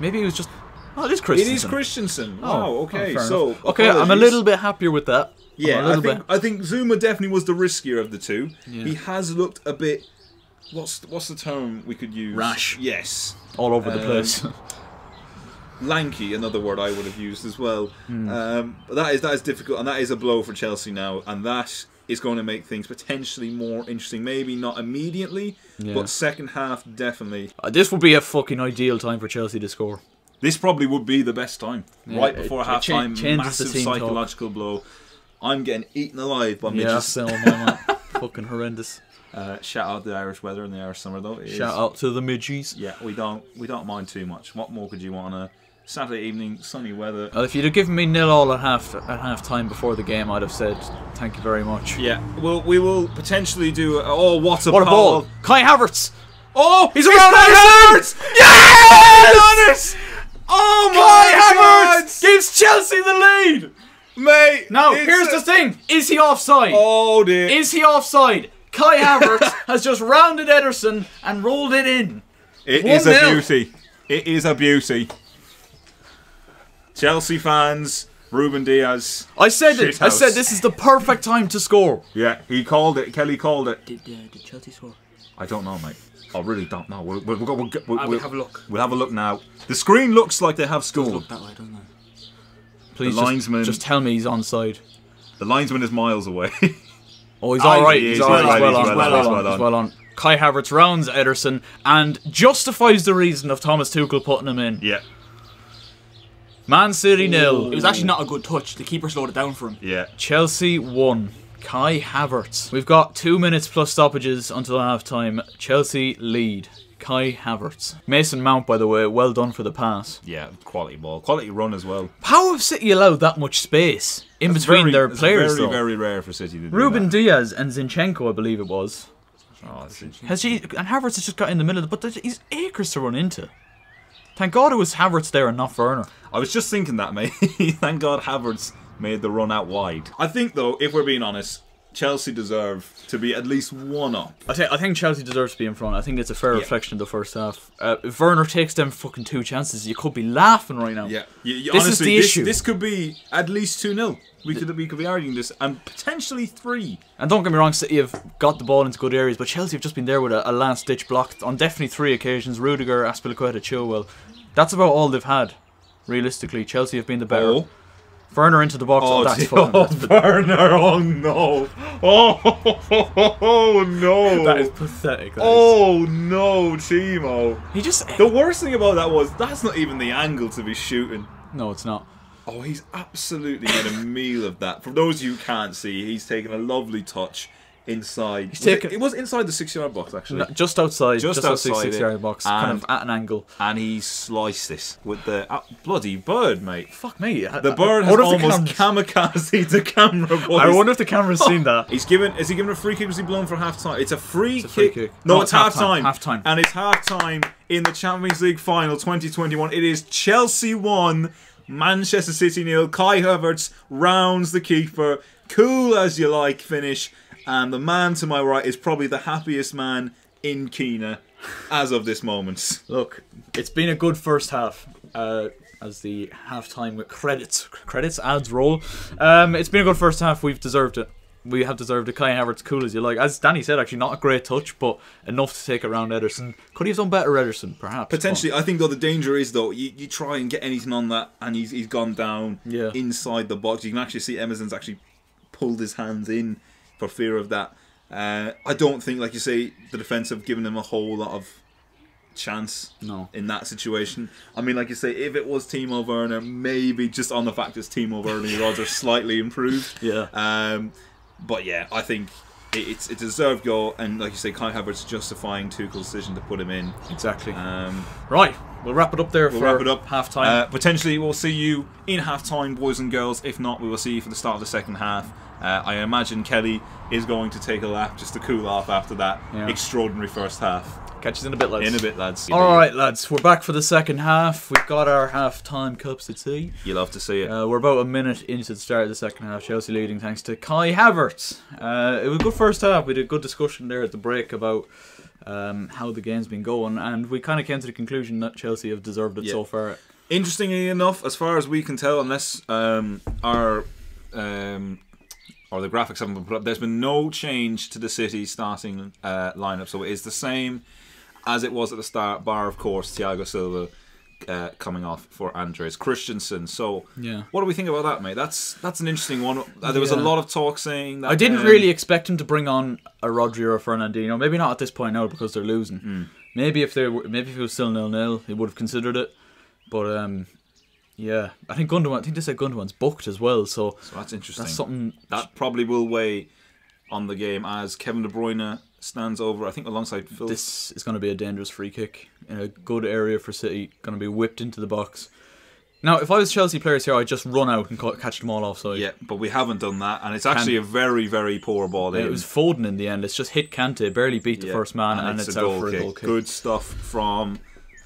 maybe it was just. Oh, it is Christensen. It is Christensen. Wow. Okay. So okay, I'm a little bit happier with that. Yeah, I think Zouma definitely was the riskier of the two. Yeah. He has looked a bit. What's the term we could use? Rash. Yes. All over the place. Lanky, another word I would have used as well. But that is difficult, and that is a blow for Chelsea now, and that is going to make things potentially more interesting. Maybe not immediately, but second half definitely. This would be a fucking ideal time for Chelsea to score. This probably would be the best time. Right before half time, massive psychological blow. I'm getting eaten alive by midges. Yeah, fucking horrendous. Shout out the Irish weather and the Irish summer though. Shout out to the midgies. Yeah, we don't mind too much. What more could you want on a Saturday evening, sunny weather? Well, if you'd have given me 0-0 at half time before the game, I'd have said thank you very much. Yeah, well, we will potentially do. What a ball! Kai Havertz. Oh, he's around Kai Havertz. Yes! Oh my God! Gives Chelsea the lead, mate. Now here's the thing: is he offside? Oh dear! Is he offside? Kai Havertz has just rounded Ederson and rolled it in. It is a beauty. It is a beauty. Chelsea fans, Ruben Diaz. I said it. I said this is the perfect time to score. Yeah, he called it. Kelly called it. Did Chelsea score? I don't know, mate. I really don't know. We'll have a look. We'll have a look now. The screen looks like they have scored. Look that way, doesn't it? Please, the linesman, just tell me he's onside. The linesman is miles away. Oh, he's all right. He's well on. Kai Havertz rounds Ederson and justifies the reason of Thomas Tuchel putting him in. Yeah. Man City 0. It was actually not a good touch. The keeper slowed it down for him. Yeah. Chelsea 1. Kai Havertz. We've got 2 minutes plus stoppages until half time. Chelsea lead. Kai Havertz. Mason Mount, by the way, well done for the pass. Yeah, quality ball. Quality run as well. How have City allowed that much space in between their players, though? Very rare for City to do Ruben Diaz and Zinchenko, I believe it was. Oh, and Havertz has just got in the middle, but he's acres to run into. Thank God it was Havertz there and not Werner. I was just thinking that, mate. Thank God Havertz made the run out wide. I think, though, if we're being honest, Chelsea deserve to be at least one up. I think Chelsea deserves to be in front. I think it's a fair reflection of the first half. If Werner takes them fucking 2 chances, you could be laughing right now. Yeah, this honestly, is the issue. This could be at least 2-0. We could be arguing this, and potentially 3. And don't get me wrong, City have got the ball into good areas, but Chelsea have just been there with a last-ditch block on definitely 3 occasions. Rudiger, Azpilicueta, Chilwell. That's about all they've had. Realistically, Chelsea have been the better. Werner into the box. Oh, that's fucking. Werner! Oh no! Oh no! That is pathetic. Oh no, Timo! He just. The worst thing about that was that's not even the angle to be shooting. No, it's not. Oh, he's absolutely made a meal of that. For those of you who can't see, he's taken a lovely touch inside. It was inside the 6-yard box, actually. No, just outside. Just outside 6-yard box, kind and, of at an angle. And he sliced this with the bloody bird, mate. Fuck me. The bird has almost kamikaze the camera, boys. I wonder if the camera's seen that. Is he given a free kick? Was he blown for half time? It's a free kick. No, it's half time. Half time. And it's half time in the Champions League final 2021. It is Chelsea 1, Manchester City 0. Kai Havertz rounds the keeper. Cool as you like finish. And the man to my right is probably the happiest man in Kina as of this moment. Look, it's been a good first half. As the half-time with credits ads roll. It's been a good first half. We've deserved it. We have deserved it. Kai Havertz, cool as you like. As Danny said, actually not a great touch, but enough to take it around Ederson. Could he have done better, Ederson? Perhaps. Potentially. I think, though, the danger is, though, you try and get anything on that, and he's gone down inside the box. You can actually see Emerson's actually pulled his hands in for fear of that. I don't think, like you say, the defence have given him a whole lot of chance in that situation. I mean, like you say, if it was Timo Werner, maybe just on the fact it's Timo Werner, your odds are slightly improved. Yeah. But yeah, I think it's a deserved goal, and like you say, Kai Havertz justifying Tuchel's decision to put him in. Exactly. Right, we'll wrap it up there. We'll wrap it up. Half time. Potentially, we'll see you in half time, boys and girls. If not, we will see you for the start of the second half. I imagine Kelly is going to take a lap just to cool off after that extraordinary first half. Catch you in a bit, lads. In a bit, lads. Alright, lads. We're back for the second half. We've got our half-time cups of tea. You love to see it. We're about a minute into the start of the second half. Chelsea leading thanks to Kai Havertz. It was a good first half. We did a good discussion there at the break about how the game's been going. And we kind of came to the conclusion that Chelsea have deserved it so far. Interestingly enough, as far as we can tell, unless our... or the graphics haven't been put up, there's been no change to the City starting lineup. So it is the same as it was at the start, bar, of course, Thiago Silva coming off for Andreas Christensen. So what do we think about that, mate? That's an interesting one. There was a lot of talk saying that... I didn't really expect him to bring on a Rodri or a Fernandinho. Maybe not at this point now because they're losing. Maybe if it was still 0-0, he would have considered it. But... yeah, I think Gundogan. I think they said Gundogan's booked as well, so that's interesting. That's something that probably will weigh on the game as Kevin De Bruyne stands over. I think alongside Phil. This is going to be a dangerous free kick in a good area for City. Going to be whipped into the box. Now, if I was Chelsea players here, I'd just run out and catch them all offside. Yeah, but we haven't done that, and it's actually a very, very poor ball. It was Foden in the end. It's just hit Kante, barely beat the first man, and it's out for a goal kick. Good stuff from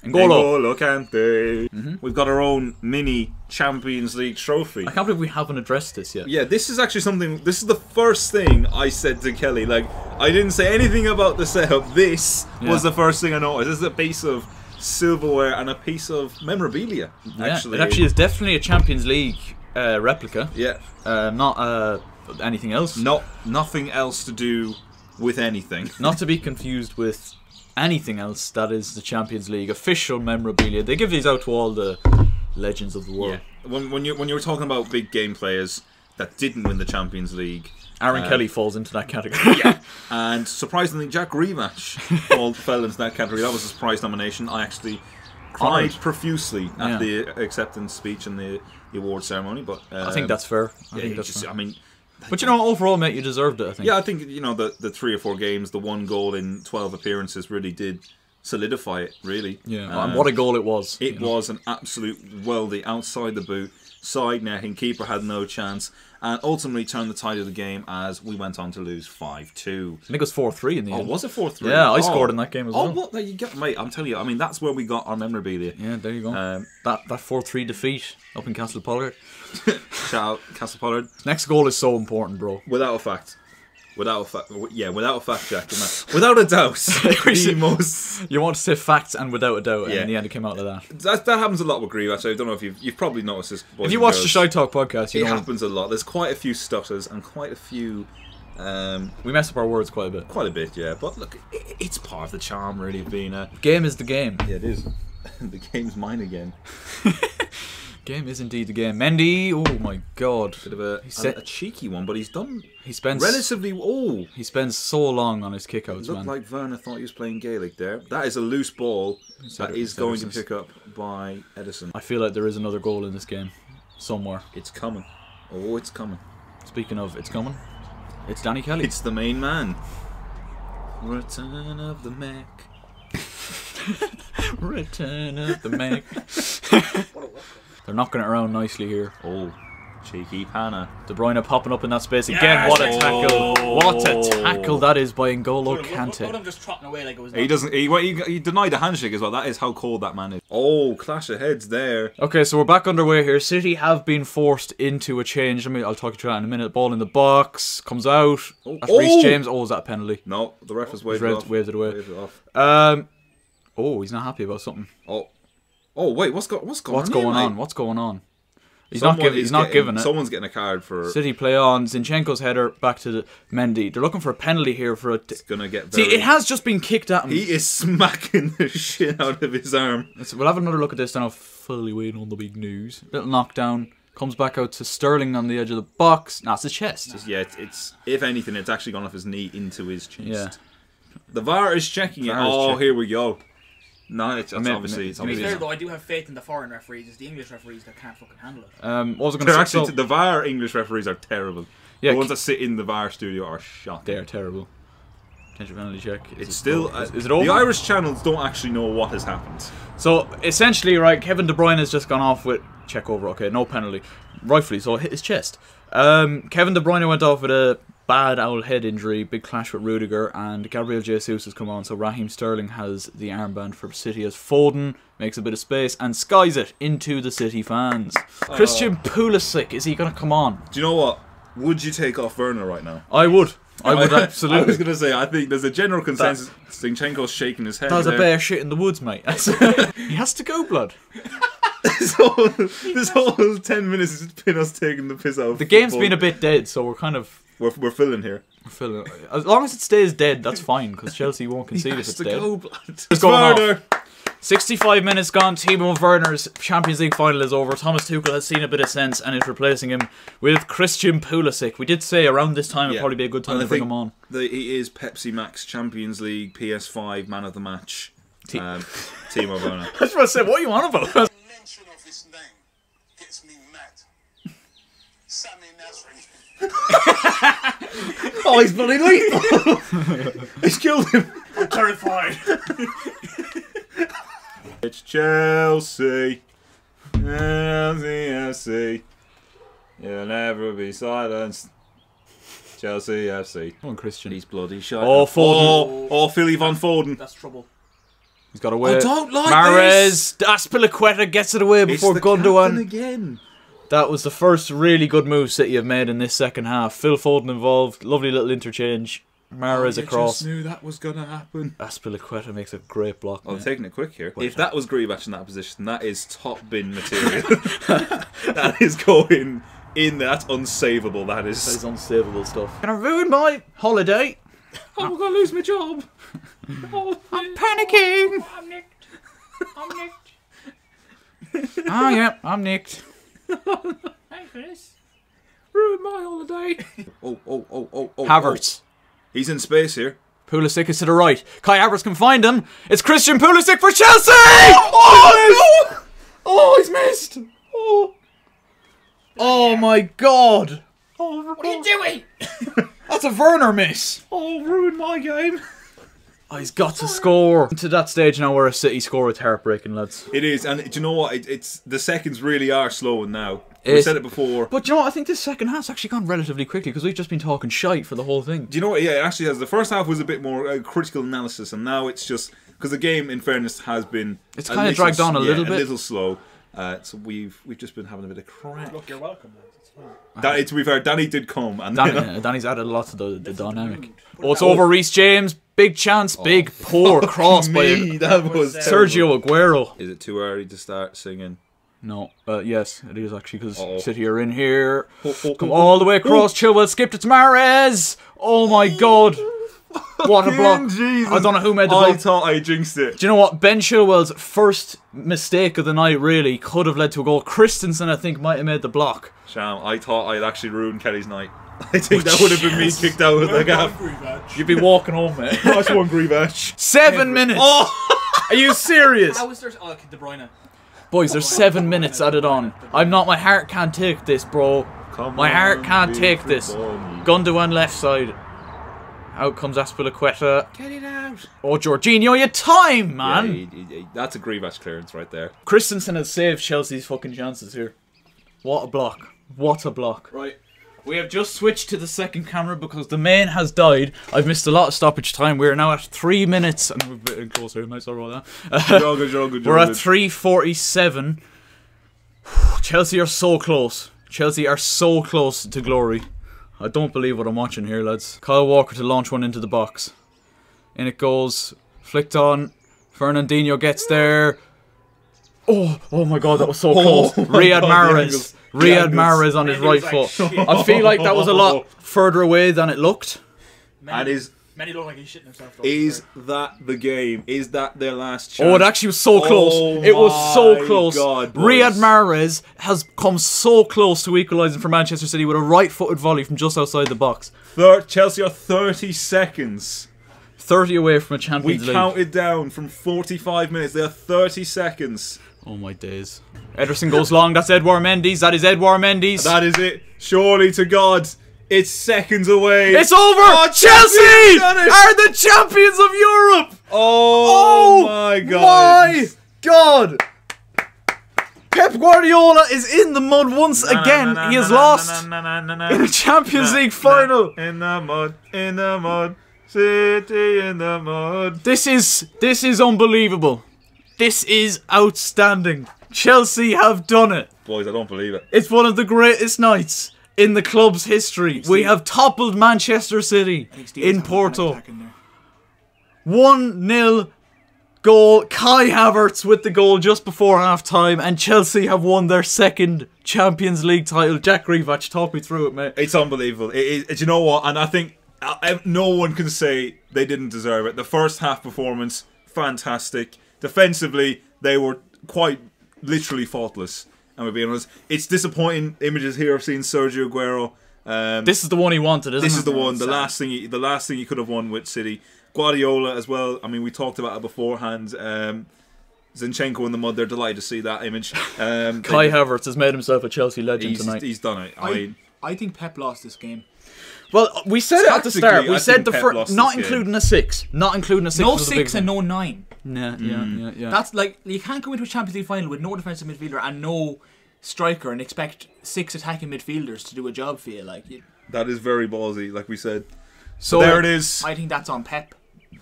N'Golo Kante. We've got our own mini Champions League trophy. I can't believe we haven't addressed this yet. Yeah, this is actually something. This is the first thing I said to Kelly. Like, I didn't say anything about the setup. This was the first thing I noticed. This is a piece of silverware and a piece of memorabilia. Actually, it actually is definitely a Champions League replica. Yeah, not anything else. Nothing else to do with anything. Not to be confused with anything else. That is the Champions League official memorabilia. They give these out to all the legends of the world. Yeah. When you were talking about big game players that didn't win the Champions League, Aaron Kelly falls into that category. Yeah, and surprisingly, Jack Grealish fell into that category. That was a surprise nomination. I actually cried profusely at the acceptance speech and the award ceremony. But I think that's fair. But you know, overall, mate, you deserved it, I think. Yeah, I think, you know, the 3 or 4 games, the 1 goal in 12 appearances really did solidify it, really. Yeah, and what a goal it was. It was an absolute worldie outside the boot, side netting, keeper had no chance, and ultimately turned the tide of the game as we went on to lose 5-2. I think it was 4-3 in the end. Oh, was it 4-3? Yeah, I scored in that game as well. Oh, what? There you go, mate. I'm telling you, I mean, that's where we got our memorabilia. Yeah, there you go. That 4-3 defeat up in Castle Pollard. Shout out Castle Pollard. Next goal is so important, bro. Without a fact. Without a fact, Jack. Without a doubt. The most... You want to say facts and without a doubt, and in the end it came out like that. That happens a lot with Grealish. I don't know if you've probably noticed this. If you watch the Shy Talk podcast, it happens a lot. There's quite a few stutters and quite a few... we mess up our words quite a bit. Quite a bit, yeah. But look, it's part of the charm, really, of being a... Game is the game. Yeah, it is. The game's mine again. Game is indeed the game. Mendy, oh my god. Bit of a cheeky one, but he's done He spends relatively. Oh, he spends so long on his kickouts, looked man. like Werner thought he was playing Gaelic there. That is a loose ball that is going to Ederson's. pick up by Edison. I feel like there is another goal in this game somewhere. It's coming. Oh, it's coming. Speaking of, it's coming. It's Danny Kelly. It's the main man. Return of the Mac. Return of the Mac. They're knocking it around nicely here. Oh, cheeky Panna. De Bruyne popping up in that space again. Yes! What a tackle! Oh. What a tackle that is by N'Golo Look Kante. at him just trotting away like it was. He doesn't. He denied the handshake as well. That is how cold that man is. Oh, clash of heads there. Okay, so we're back underway here. City have been forced into a change. I'll talk you through that in a minute. Ball in the box comes out. That's Reece James. Oh, is that a penalty? No, the ref has waved Red it off. waved it away. Waved it off. Oh, he's not happy about something. Oh, wait, what's going on? What's here, going mate? on? What's going on? He's Someone not giving. is He's not getting- giving it. Someone's getting a card for. City play on. Zinchenko's header back to the Mendy. They're looking for a penalty here for it. It's gonna get. See, Very, it has just been kicked at him. He is smacking the shit out of his arm. We'll have another look at this now. Fully waiting on the big news. Little knockdown. Comes back out to Sterling on the edge of the box. Nah, it's his chest. Yeah, it's if anything, it's actually gone off his knee into his chest. Yeah. The VAR is checking it. VAR is Oh, checking. here we go. No, it's Maybe- obviously. It's To be maybe obviously fair though, I do have faith in the foreign referees. It's the English referees that can't fucking handle it. What was I going They're to actually say? the VAR English referees are terrible. Yeah, The ones that sit in the VAR studio are shocking. They're terrible. Potential penalty check. It's still. Is it over? The Irish channels don't actually know what has happened. So essentially, right, Kevin De Bruyne has just gone off with check over. Okay, no penalty, rightfully so. Hit his chest. Kevin De Bruyne went off with a bad owl head injury, big clash with Rudiger, and Gabriel Jesus has come on. So Raheem Sterling has the armband for City as Foden makes a bit of space and skies it into the City fans. Christian Pulisic, is he going to come on? Do you know what? Would you take off Werner right now? I would. I would I was absolutely. going to say, I think there's a general consensus. Zinchenko's shaking his head. That was a there. bear shit in the woods, mate. He has to go, blood. this whole 10 minutes has just been us taking the piss out of The game's football. been a bit dead, so we're kind of We're filling here. filling. As long as it stays dead, that's fine, because Chelsea won't concede if Has it's to dead. go, blood. It's going Werner. 65 minutes gone. Timo Werner's Champions League final is over. Thomas Tuchel has seen a bit of sense and is replacing him with Christian Pulisic. We did say around this time it'd probably be a good time And to I bring think him on. He is Pepsi Max Champions League PS5 Man of the Match. Timo Werner. I was about to say, what are you on about? Mention of his name gets me mad. Sammy Nasri. Oh, he's bloody lethal! He's killed him. I'm terrified. It's Chelsea. Chelsea FC. You'll never be silenced. Chelsea FC. Come on, Christian. He's bloody shot. Oh, Foden. Oh, Philly Von Foden. That's trouble. He's got away. I don't like Mahrez. Aspilicueta gets it away It's before the captain Gundogan. again. That was the first really good move City have made in this second half. Phil Foden involved. Lovely little interchange. Mahrez across. Just knew that was gonna happen. Aspilicueta makes a great block. I'm mate. taking it quick here. If that was Grealish in that position, that is top bin material. That is going in there. That's unsavable. That That is is. unsavable stuff. Gonna ruin my holiday. I'm gonna lose my job. Oh, I'm panicking. I'm nicked. I'm nicked. Ah, yeah, I'm nicked. Hey, Chris. ruin my holiday. Oh. Havertz. He's in space here. Pulisic is to the right. Kai Havertz can find him. It's Christian Pulisic for Chelsea! Oh, no! Oh, he's missed. Oh my god! What are you doing? That's a Werner miss. Oh, ruined my game. Oh, he's got to score. To that stage now where a City score, it's heartbreaking, lads. It is, and do you know what? It's the seconds really are slowing now. We It's- said it before. But you know what? I think this second half's actually gone relatively quickly because we've just been talking shite for the whole thing. Do you know what? Yeah, it actually has. The first half was a bit more critical analysis, and now it's just because the game, in fairness, has been. It's a kinda little dragged on a little a bit. little slow. So we've just been having a bit of crack. Look, you're welcome, lads. It's fine. To be fair, Danny did come, and Danny's added a lot to the dynamic. Oh, it's over Reece James. Big chance. Big poor cross by me, that was Sergio Aguero. Is it too early to start singing? No, yes, it is actually because Uh-oh. City are in here. Oh, Come all the way across. Chilwell skipped it to Mahrez. Oh my god. What a block. Jesus. I don't know who made the I block. thought I jinxed it. Do you know what? Ben Chilwell's first mistake of the night really could have led to a goal. Christensen, I think, might have made the block. Sham, I thought I'd actually ruined Kelly's night. I think that would have been me kicked out of the gap. You'd be walking home, mate. That's one Greavage. 7 minutes. Oh! Are you serious? How was there? Oh, De Bruyne. Boys, there's 7 minutes added on. I'm not. My heart can't take this, bro. My heart can't take this. Gundogan left side. Out comes Azpilicueta. Get it out. Oh, Jorginho, you time, man. Yeah, that's a Greavage clearance right there. Christensen has saved Chelsea's fucking chances here. What a block. What a block. Right. We have just switched to the second camera because the main has died. I've missed a lot of stoppage time. We're now at 3 minutes. And we're a bit closer, mate. Sorry about that. We're at 3:47. Chelsea are so close. Chelsea are so close to glory. I don't believe what I'm watching here, lads. Kyle Walker to launch one into the box. In it goes. Flicked on. Fernandinho gets there. Oh my god, that was so close. Riyad Mahrez. Riyad Mahrez on his right foot. I feel like that was a lot further away than it looked. Many look like he's shitting himself. Is that the game? Is that their last chance? Oh, it actually was so close. It was so close. God, Riyad Mahrez has come so close to equalising for Manchester City with a right-footed volley from just outside the box. Chelsea are 30 seconds. 30 away from a Champions League. We counted down from 45 minutes. They are 30 seconds. Oh my days. Ederson goes long. That's Edouard Mendy's. That is Edouard Mendy's. That is it. Surely to God. It's seconds away. It's over! Chelsea are the champions of Europe! Oh my God. My God! Pep Guardiola is in the mud once again. He has lost in a Champions League final. In the mud, City in the mud. This is unbelievable. This is outstanding. Chelsea have done it. Boys, I don't believe it. It's one of the greatest nights in the club's history. We have toppled Manchester City in Porto. 1-0 goal. Kai Havertz with the goal just before half-time, and Chelsea have won their second Champions League title. Jack Greavach, talk me through it, mate. It's unbelievable. Do you know what? And I think no one can say they didn't deserve it. The first half performance, fantastic. Defensively, they were quite literally faultless. And we're being honest, it's disappointing images here of seeing Sergio Aguero. This is the one he wanted, isn't it? This is the one. The last thing he could have won with City. Guardiola as well. I mean, we talked about it beforehand. Zinchenko in the mud. They're delighted to see that image. Kai Havertz has made himself a Chelsea legend tonight. He's done it. I think Pep lost this game. Well, we said it at the start. We said the Pep first, lost not this including game. a 6. Not including a 6. No 6 and no 9. Yeah. That's like, you can't go into a Champions League final with no defensive midfielder and no striker and expect 6 attacking midfielders to do a job for you. That is very ballsy, like we said. So there it is. I think that's on Pep.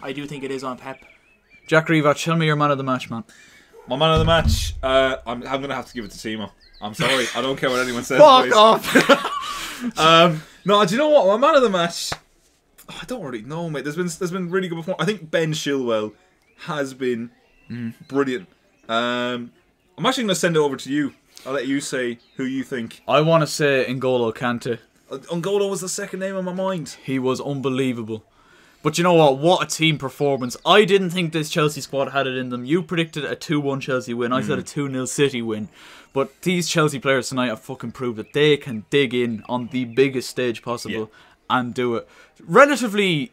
I do think it is on Pep. Jack Greavach, tell me your man of the match, man. My man of the match, I'm going to have to give it to Timo. I'm sorry. I don't care what anyone says. Fuck off! No, do you know what? My man of the match, I don't really know, mate. There's been really good performance. I think Ben Chilwell has been brilliant. I'm actually going to send it over to you. I'll let you say who you think. I want to say N'Golo Kante. N'Golo was the second name on my mind. He was unbelievable. But you know what? What a team performance. I didn't think this Chelsea squad had it in them. You predicted a 2-1 Chelsea win. I said a 2-0 City win. But these Chelsea players tonight have fucking proved that they can dig in on the biggest stage possible and do it. Relatively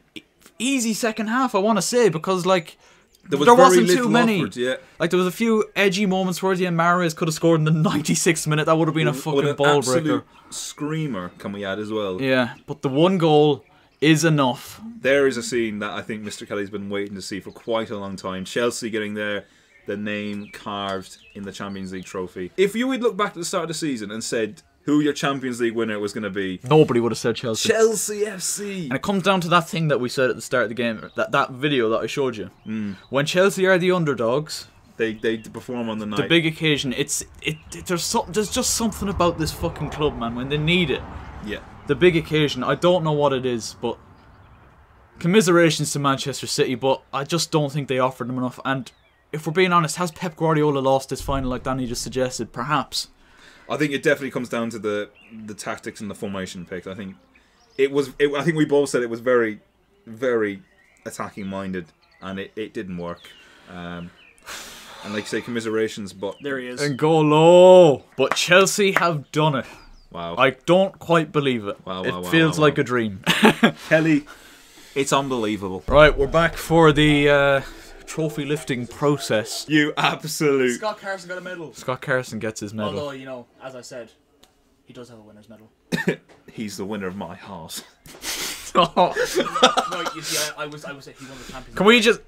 easy second half, I want to say, because there wasn't too many. Offered, Like, there was a few edgy moments where Mahrez could have scored in the 96th minute. That would have been a fucking ball breaker. Screamer, can we add as well? Yeah, but the one goal is enough. There is a scene that I think Mr. Kelly's been waiting to see for quite a long time. Chelsea getting the name carved in the Champions League trophy. If you would look back at the start of the season and said who your Champions League winner was going to be, nobody would have said Chelsea. Chelsea FC. And it comes down to that thing that we said at the start of the game, that video that I showed you. When Chelsea are the underdogs, they perform on the night. The big occasion. There's just something about this fucking club, man. When they need it. Yeah. The big occasion. I don't know what it is, but commiserations to Manchester City, but I just don't think they offered them enough. And if we're being honest, has Pep Guardiola lost this final like Danny just suggested? Perhaps. I think it definitely comes down to the tactics and the formation pick. I think I think we both said it was very very attacking minded, and it didn't work. And like you say, commiserations, but There he is. N'Golo! But Chelsea have done it. wow, I don't quite believe it. Wow, It wow, wow, feels wow, like wow. a dream. Kelly, it's unbelievable. Right, we're back for the trophy lifting process. You absolute. Scott Carson got a medal. Scott Carson gets his medal. Although, you know, as I said, he does have a winner's medal. He's the winner of my heart. No, you see, I was he won the Champions Can we League. just...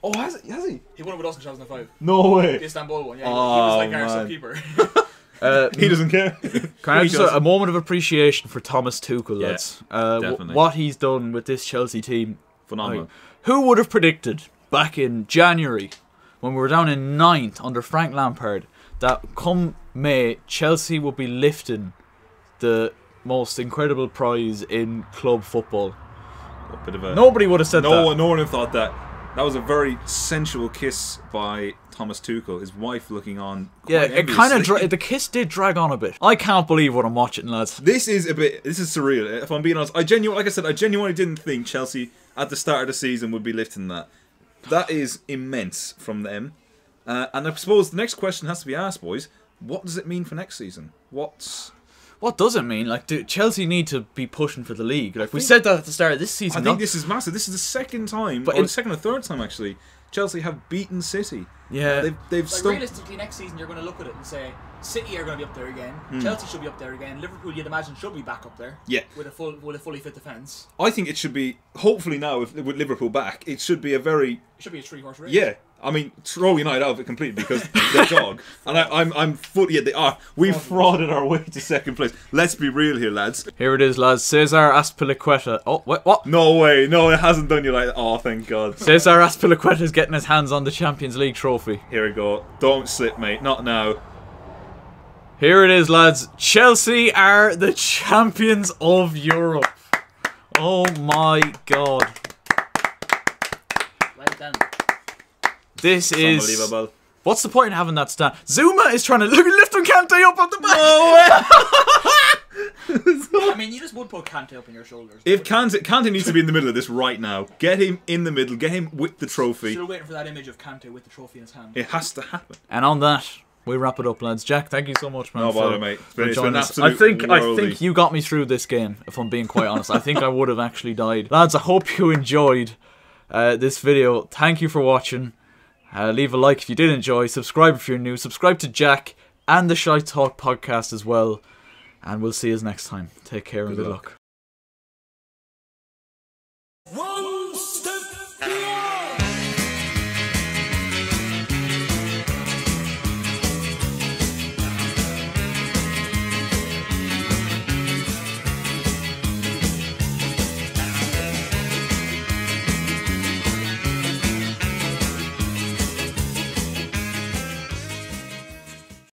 Oh, has he? He won it with us in 2005. No way. The Istanbul one, yeah. Oh, he was like our man. sub-keeper. He doesn't care. Can I He just doesn't. a moment of appreciation for Thomas Tuchel, Yeah, lads. definitely. What he's done with this Chelsea team. Phenomenal. Like, who would have predicted back in January, when we were down in 9th under Frank Lampard, that come May, Chelsea would be lifting the most incredible prize in club football? A bit of a. Nobody would have said that. No one would have thought that. That was a very sensual kiss by Thomas Tuchel, his wife looking on. Yeah, quite it kind enviously. of the kiss did drag on a bit. I can't believe what I'm watching, lads. This is surreal. If I'm being honest, I genuinely didn't think Chelsea at the start of the season would be lifting that. That is immense from them. And I suppose the next question has to be asked, boys. What does it mean for next season? What does it mean? Like, do Chelsea need to be pushing for the league? Like, we said that at the start of this season. I think this is massive. This is the second time, But or the in- second or third time actually, Chelsea have beaten City. Yeah. They've Like, stuck. realistically, next season you're going to look at it and say, City are going to be up there again. Chelsea should be up there again. Liverpool, you'd imagine, should be back up there. Yeah. With a fully fit defence. I think it should be. Hopefully now, with Liverpool back, it should be a very. It should be a 3-horse race. Yeah, I mean, throw United out of it completely because they're dog, and I'm fully. Yeah, they are. We've frauded our way to second place. Let's be real here, lads. Here it is, lads. Cesar Azpilicueta. Oh, what? No way, no, it hasn't done you like that. Oh, thank God. Cesar Azpilicueta is getting his hands on the Champions League trophy. Here we go. Don't slip, mate. Not now. Here it is, lads. Chelsea are the champions of Europe. Oh my God. Well done. This It's is... unbelievable. What's the point in having that stand? Zuma is trying to lift him Kante up on the back. I mean, you just would put Kante up on your shoulders. If Kante needs to be in the middle of this right now. Get him in the middle. Get him with the trophy. Still waiting for that image of Kante with the trophy in his hand. It has to happen. And on that, we wrap it up, lads. Jack, thank you so much, man. No bother, for- mate. for It's been joining an us. I absolute think worldie. you got me through this game, if I'm being quite honest. I think I would have actually died. Lads, I hope you enjoyed this video. Thank you for watching. Leave a like if you did enjoy. Subscribe if you're new. Subscribe to Jack and the Shy Talk podcast as well. And we'll see you next time. Take care and good luck. One step beyond.